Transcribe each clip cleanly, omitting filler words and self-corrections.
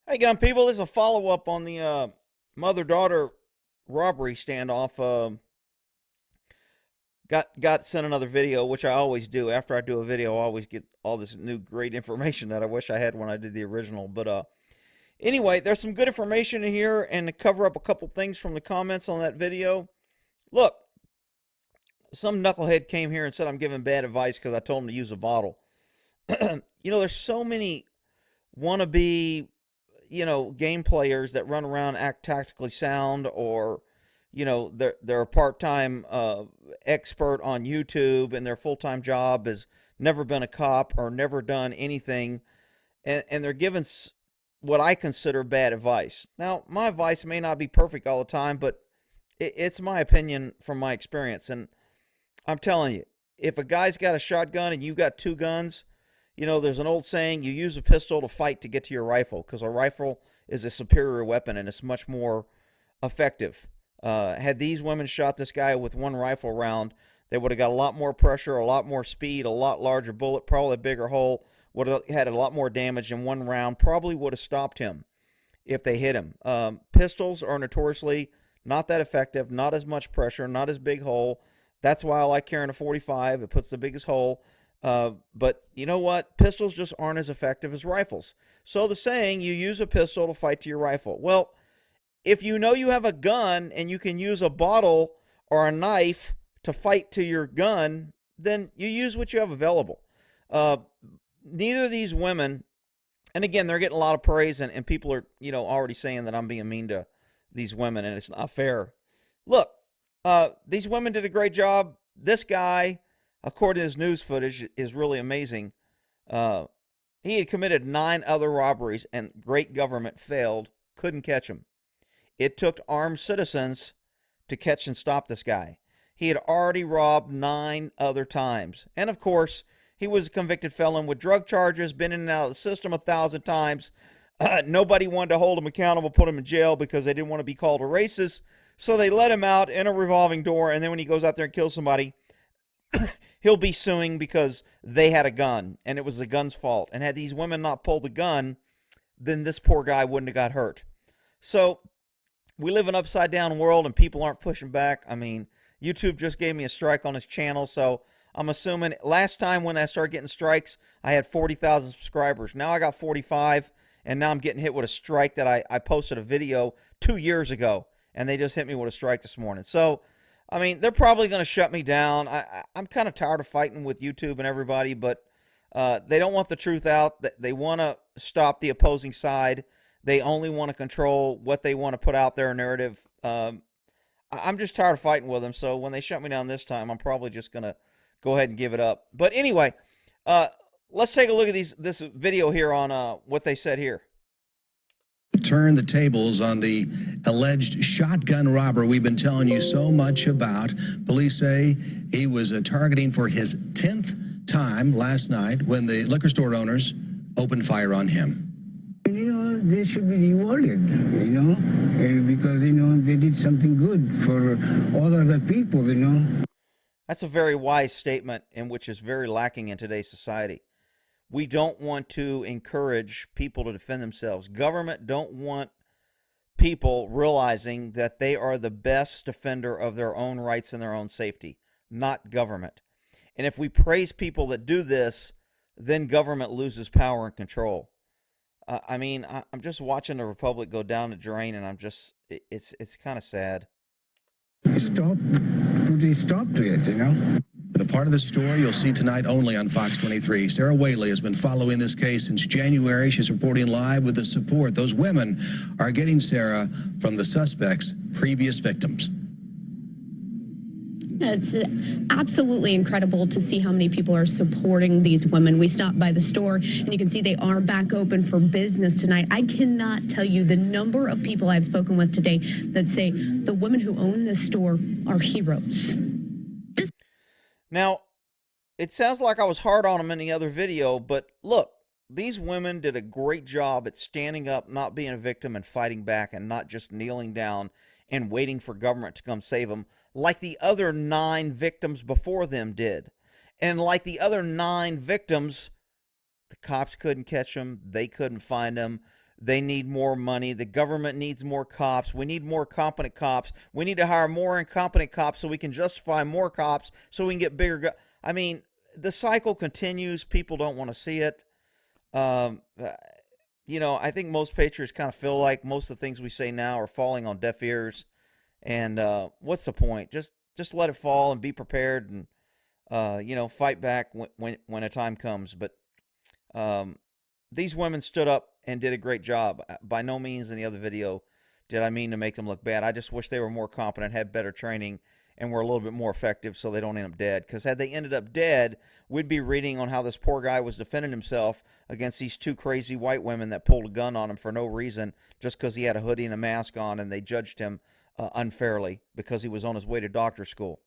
Hey, gun people, this is a follow up on the mother daughter robbery standoff. Got sent another video, which I always do. After I do a video, I always get all this new great information that I wish I had when I did the original. But anyway, there's some good information in here, and to cover up a couple things from the comments on that video. Look, some knucklehead came here and said I'm giving bad advice because I told him to use a bottle. There's so many wannabe game players that run around, act tactically sound, or they're a part-time expert on YouTube, and their full-time job has never been a cop or never done anything, and they're given what I consider bad advice. Now, my advice may not be perfect all the time, but it's my opinion from my experience. And I'm telling you, if a guy's got a shotgun and you got two guns, there's an old saying, you use a pistol to fight to get to your rifle, because a rifle is a superior weapon and it's much more effective. Had these women shot this guy with one rifle round, they would have got a lot more pressure, a lot more speed, a lot larger bullet, probably a bigger hole, would have had a lot more damage in one round, probably would have stopped him if they hit him. Pistols are notoriously not that effective, not as much pressure, not as big hole. That's why I like carrying a 45. It puts the biggest hole. But you know what? Pistols just aren't as effective as rifles. So the saying, you use a pistol to fight to your rifle. Well, if you know you have a gun and you can use a bottle or a knife to fight to your gun, then you use what you have available. Neither of these women, and again, they're getting a lot of praise, and people are, already saying that I'm being mean to these women, and it's not fair. Look, these women did a great job. This guy, according to his news footage, is really amazing. He had committed 9 other robberies, and great government failed, couldn't catch him. It took armed citizens to catch and stop this guy. He had already robbed 9 other times. And of course, he was a convicted felon with drug charges, been in and out of the system 1,000 times. Nobody wanted to hold him accountable, put him in jail because they didn't want to be called a racist. So they let him out in a revolving door, and then when he goes out there and kills somebody, he'll be suing because they had a gun, and it was the gun's fault. And had these women not pulled the gun, then this poor guy wouldn't have got hurt. So we live in an upside-down world, and people aren't pushing back. I mean, YouTube just gave me a strike on his channel, so I'm assuming last time when I started getting strikes, I had 40,000 subscribers. Now I got 45, and now I'm getting hit with a strike that I posted a video 2 years ago, and they just hit me with a strike this morning. So, I mean, they're probably going to shut me down. I'm kind of tired of fighting with YouTube and everybody, but they don't want the truth out. They want to stop the opposing side. They only want to control what they want to put out their narrative. I'm just tired of fighting with them, so when they shut me down this time, I'm probably just going to go ahead and give it up. But anyway, let's take a look at this video here on what they said here. Turn the tables on the alleged shotgun robber we've been telling you so much about. Police say he was targeting for his 10th time last night when the liquor store owners opened fire on him. They should be rewarded, because, they did something good for all other people, That's a very wise statement, and which is very lacking in today's society. We don't want to encourage people to defend themselves. Government don't want people realizing that they are the best defender of their own rights and their own safety, not government. And if we praise people that do this, then government loses power and control. I'm just watching the republic go down the drain, and it's kind of sad. Put a stop to it, The part of the story you'll see tonight only on Fox 23. Sarah Whaley has been following this case since January. She's reporting live with the support those women are getting, Sarah, from the suspects' previous victims. It's absolutely incredible to see how many people are supporting these women. We stopped by the store, and you can see they are back open for business tonight. I cannot tell you the number of people I've spoken with today that say the women who own this store are heroes. Now, it sounds like I was hard on them in the other video, but look, these women did a great job at standing up, not being a victim, and fighting back, and not just kneeling down and waiting for government to come save them, like the other 9 victims before them did. And like the other 9 victims, the cops couldn't catch them, they couldn't find them, They need more money. The government needs more cops. We need more competent cops. We need to hire more incompetent cops so we can justify more cops so we can get bigger. I mean, the cycle continues. People don't want to see it. Um, uh, I think most patriots kind of feel like most of the things we say now are falling on deaf ears. And what's the point? Just let it fall and be prepared and fight back when a time comes. But um, these women stood up and did a great job. By no means in the other video did I mean to make them look bad. I just wish they were more competent, had better training, and were a little bit more effective so they don't end up dead. Because had they ended up dead, we'd be reading on how this poor guy was defending himself against these two crazy white women that pulled a gun on him for no reason, just because he had a hoodie and a mask on, and they judged him unfairly because he was on his way to doctor school.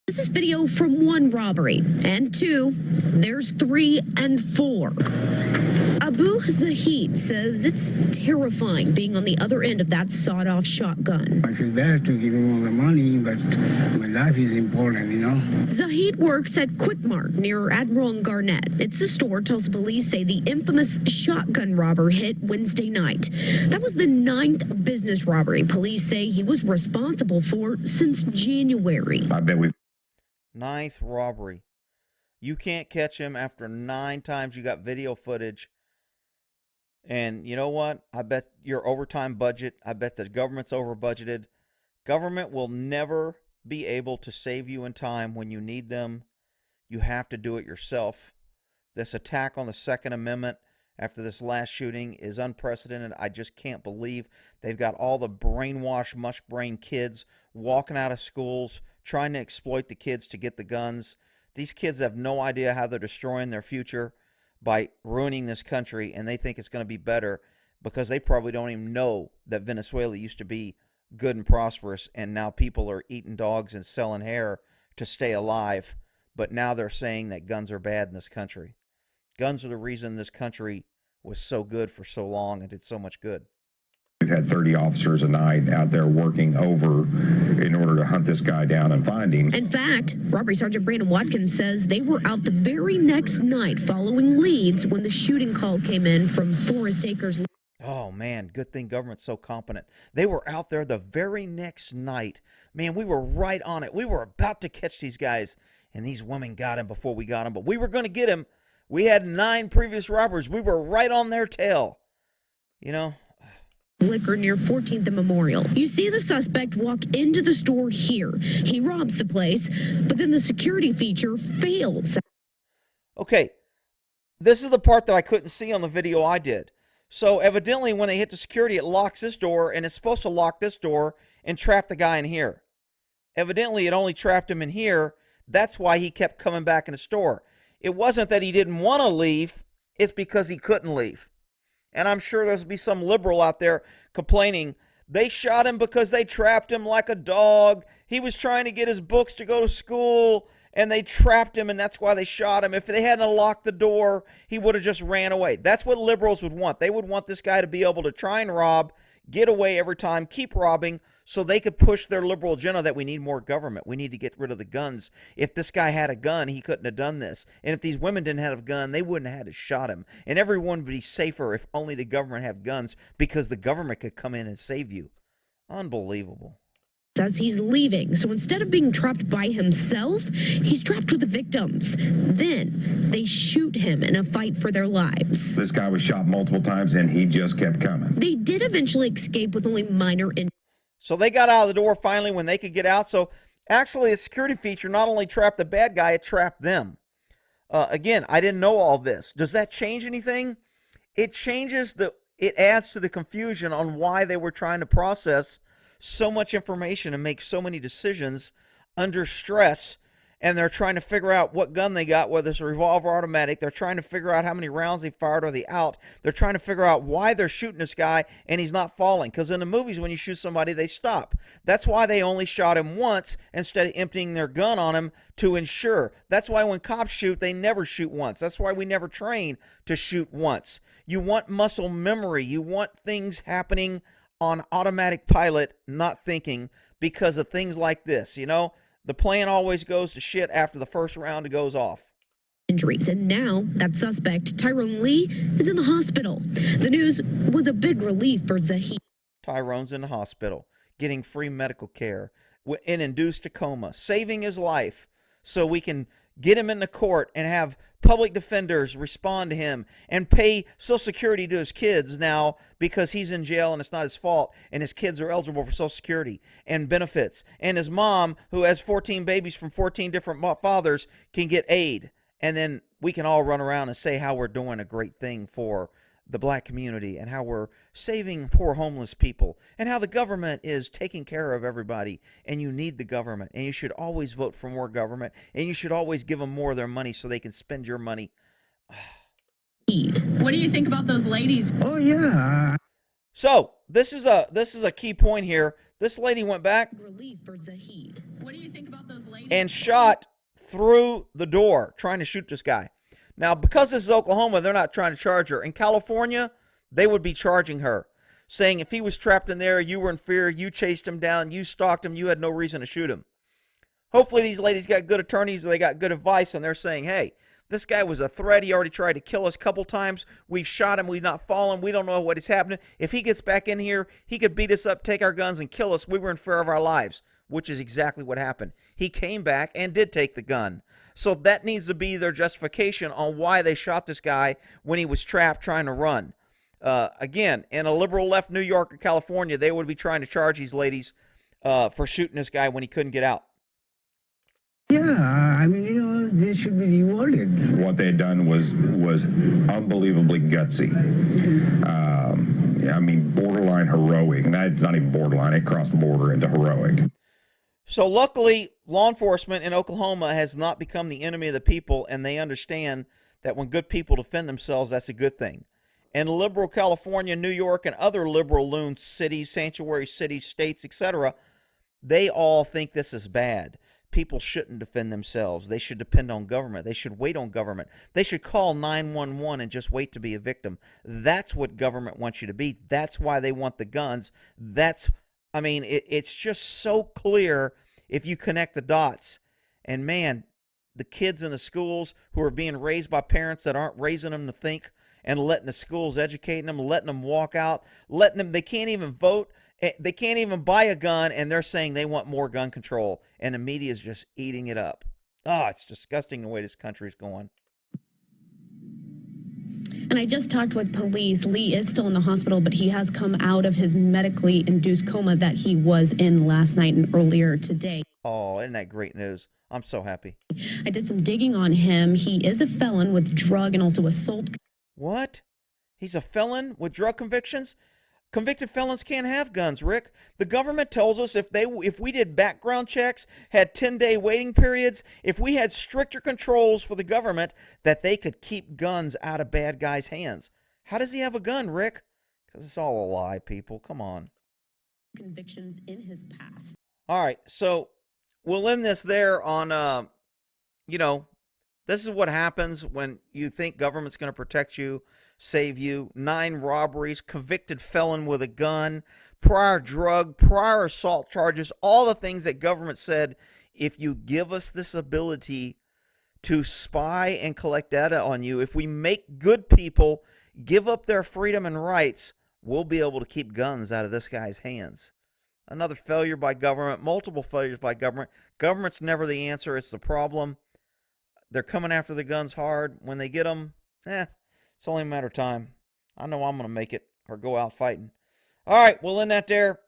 This is video from one robbery, and two, there's 3 and 4. Abu Zahid says it's terrifying being on the other end of that sawed-off shotgun. I feel bad to give him all the money, but my life is important. Zahid works at Quick Mart near Admiral and Garnett. It's a store Tulsa police say the infamous shotgun robber hit Wednesday night. That was the 9th business robbery police say he was responsible for since January. I bet we 9th robbery. You can't catch him after 9 times you got video footage. And you know what? I bet your overtime budget, I bet the government's over budgeted. Government will never be able to save you in time when you need them. You have to do it yourself. This attack on the Second Amendment after this last shooting is unprecedented. I just can't believe they've got all the brainwashed, mush-brained kids walking out of schools, trying to exploit the kids to get the guns. These kids have no idea how they're destroying their future by ruining this country, and they think it's going to be better because they probably don't even know that Venezuela used to be good and prosperous, and now people are eating dogs and selling hair to stay alive. But now they're saying that guns are bad in this country. Guns are the reason this country was so good for so long and did so much good. We've had 30 officers a night out there working over in order to hunt this guy down and find him. In fact, Robbery Sergeant Brandon Watkins says they were out the very next night following leads when the shooting call came in from Forest Acres. Oh, man, good thing government's so competent. They were out there the very next night. Man, we were right on it. We were about to catch these guys, and these women got him before we got him. But we were going to get him. We had 9 previous robbers. We were right on their tail. Liquor near 14th and Memorial. You see the suspect walk into the store here. He robs the place, but then the security feature fails. Okay, this is the part that I couldn't see on the video I did. So evidently when they hit the security, it locks this door, and it's supposed to lock this door and trap the guy in here. Evidently it only trapped him in here. That's why he kept coming back in the store. It wasn't that he didn't want to leave. It's because he couldn't leave. And I'm sure there'll be some liberal out there complaining they shot him because they trapped him like a dog. He was trying to get his books to go to school, and they trapped him, and that's why they shot him. If they hadn't locked the door, he would have just ran away. That's what liberals would want. They would want this guy to be able to try and rob, get away every time, keep robbing, so they could push their liberal agenda that we need more government. We need to get rid of the guns. If this guy had a gun, he couldn't have done this. And if these women didn't have a gun, they wouldn't have had to shot him. And everyone would be safer if only the government had guns, because the government could come in and save you. Unbelievable. Says he's leaving. So instead of being trapped by himself, he's trapped with the victims. Then they shoot him in a fight for their lives. This guy was shot multiple times, and he just kept coming. They did eventually escape with only minor injuries. So they got out of the door finally when they could get out. So actually a security feature not only trapped the bad guy, it trapped them. Again, I didn't know all this. Does that change anything? It adds to the confusion on why they were trying to process so much information and make so many decisions under stress. And they're trying to figure out what gun they got, whether it's a revolver or automatic. They're trying to figure out how many rounds they fired or they out. They're trying to figure out why they're shooting this guy and he's not falling. Because in the movies, when you shoot somebody, they stop. That's why they only shot him once instead of emptying their gun on him to ensure. That's why when cops shoot, they never shoot once. That's why we never train to shoot once. You want muscle memory. You want things happening on automatic pilot, not thinking, because of things like this, The plan always goes to shit after the first round it goes off. injuries. And now that suspect, Tyrone Lee, is in the hospital. The news was a big relief for Zahid. Tyrone's in the hospital, getting free medical care, in induced a coma, saving his life so we can get him into court and have public defenders respond to him and pay Social Security to his kids now because he's in jail and it's not his fault, and his kids are eligible for Social Security and benefits. And his mom, who has 14 babies from 14 different fathers, can get aid. And then we can all run around and say how we're doing a great thing for the black community and how we're saving poor homeless people and how the government is taking care of everybody, and you need the government, and you should always vote for more government, and you should always give them more of their money so they can spend your money. What do you think about those ladies? Oh yeah. So this is a key point here. This lady went back Relief for Zahid. What do you think about those ladies? and shot through the door trying to shoot this guy. Now, because this is Oklahoma, they're not trying to charge her. In California, they would be charging her, saying if he was trapped in there, you were in fear, you chased him down, you stalked him, you had no reason to shoot him. Hopefully these ladies got good attorneys, they got good advice, and they're saying, hey, this guy was a threat. He already tried to kill us a couple times. We've shot him. We've not fallen. We don't know what is happening. If he gets back in here, he could beat us up, take our guns, and kill us. We were in fear of our lives, which is exactly what happened. He came back and did take the gun. So that needs to be their justification on why they shot this guy when he was trapped trying to run. Again, in a liberal left New York or California, they would be trying to charge these ladies for shooting this guy when he couldn't get out. Yeah, I mean, they should be rewarded. What they had done was unbelievably gutsy. I mean, borderline heroic. And that's not even borderline. It crossed the border into heroic. So luckily, law enforcement in Oklahoma has not become the enemy of the people, and they understand that when good people defend themselves, that's a good thing. And liberal California, New York, and other liberal loon cities, sanctuary cities, states, etc., they all think this is bad. People shouldn't defend themselves. They should depend on government. They should wait on government. They should call 911 and just wait to be a victim. That's what government wants you to be. That's why they want the guns. It's just so clear if you connect the dots. And man, the kids in the schools who are being raised by parents that aren't raising them to think and letting the schools educate them, letting them walk out, they can't even vote. They can't even buy a gun, and they're saying they want more gun control, and the media is just eating it up. It's disgusting the way this country is going. And I just talked with police. Lee is still in the hospital, but he has come out of his medically induced coma that he was in last night and earlier today. Oh, isn't that great news? I'm so happy. I did some digging on him. He is a felon with drug and also assault. What? He's a felon with drug convictions? Convicted felons can't have guns, Rick. The government tells us if we did background checks, had 10-day waiting periods, if we had stricter controls for the government, that they could keep guns out of bad guys' hands. How does he have a gun, Rick? Because it's all a lie, people. Come on. Convictions in his past. All right, so we'll end this there on, this is what happens when you think government's going to protect you, save you. 9 robberies, convicted felon with a gun, prior drug, prior assault charges, all the things that government said, if you give us this ability to spy and collect data on you, if we make good people give up their freedom and rights, we'll be able to keep guns out of this guy's hands. Another failure by government, multiple failures by government. Government's never the answer, it's the problem. They're coming after the guns hard. When they get them, it's only a matter of time. I know I'm going to make it or go out fighting. All right, we'll end that there.